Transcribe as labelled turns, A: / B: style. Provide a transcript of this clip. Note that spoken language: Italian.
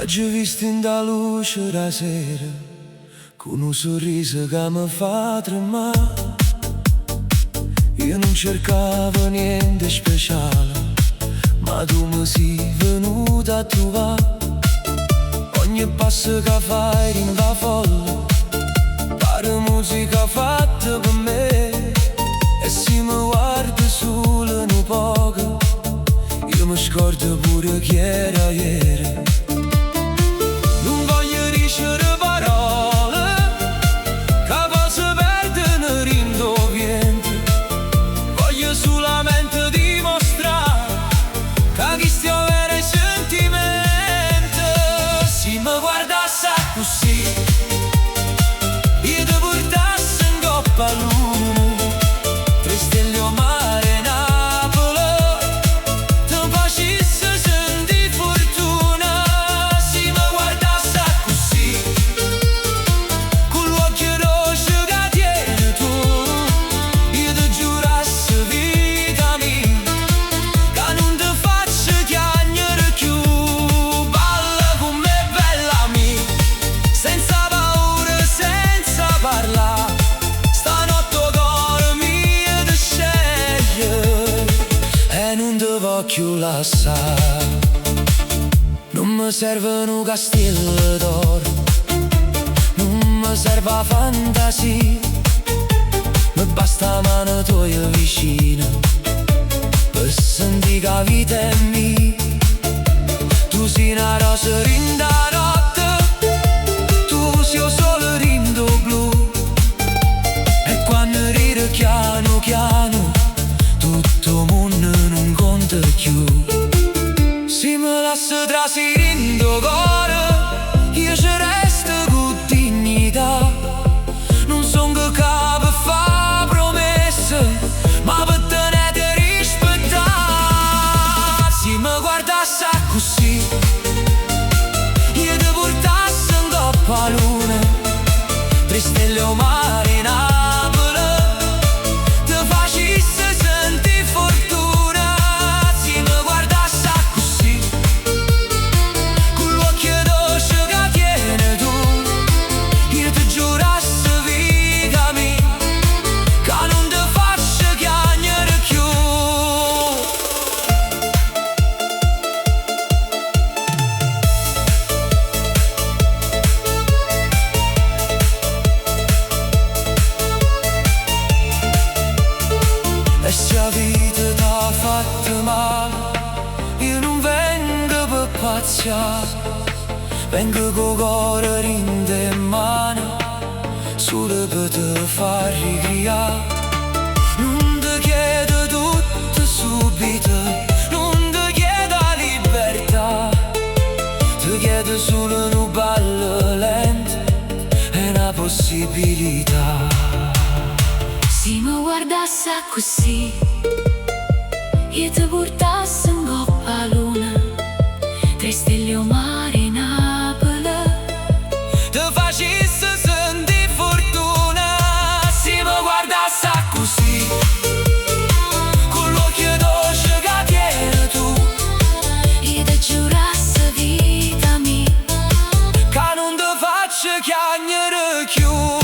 A: T'ho visto in da luce la sera, con un sorriso che mi fa tremare. Io non cercavo niente speciale, ma tu mi sei venuta a trovare. Ogni passo che fai in la folla pare musica fatta per me. E se mi guardi solo un poco, io mi scordo pure chi era ieri. Non voglio dicere parole che posso perdere in dovente. Voglio solamente dimostrare che chi stia vero è sentimento. Se mi guardassi così, io ti portassi in coppa a luna, tre stelle o mare, Napoli, ti facessi sentire fortuna. Se mi guardassi così, con l'occhio rosso che tieni tu, io ti giurassi vita mia che non ti faccio chiagnere più. Balla con me bella mia, senza paura, senza parlare. Stanotte cuore mio ti sceglie e non ti voglio lasciare. Non mi serve un castello d'oro, non mi serve la fantasia, mi basta la mano tua vicina per sentire che la vita è mia. Tu sei una rosa rinda notte, tu sei il sole rindo blu, e quando ride piano piano tutto il mondo non conta più. Se mi lasci trasire in tuo cuore, io ci resto con dignità. Non son che capo e fa promesse, ma per tenere rispettare. Se mi guardassi così, io ti portassi in coppa a luna, tre stelle o mare, Napoli, ti facessi sentire fortuna. Se mi guardassi così, con l'occhio dolce che tieni tu, io ti giurassi vita mia che non ti faccio chiagnere più. E se la vita t'ha fatto male, io non vengo per pazziare, vengo con cuore in mano, solo per te far ricriare. Non ti chiedo tutto subito, non ti chiedo la libertà, ti chiedo solo un ballo lento e una possibilità.
B: Se mi guardassi così, io ti portassi in coppa a luna, tre stelle o mare, Napoli,
A: Ti facessi sentire fortuna. Se mi guardassi così, con l'occhio dolce che tieni tu,
B: io ti giurassi vita mia
A: che non ti faccio chiagnere più.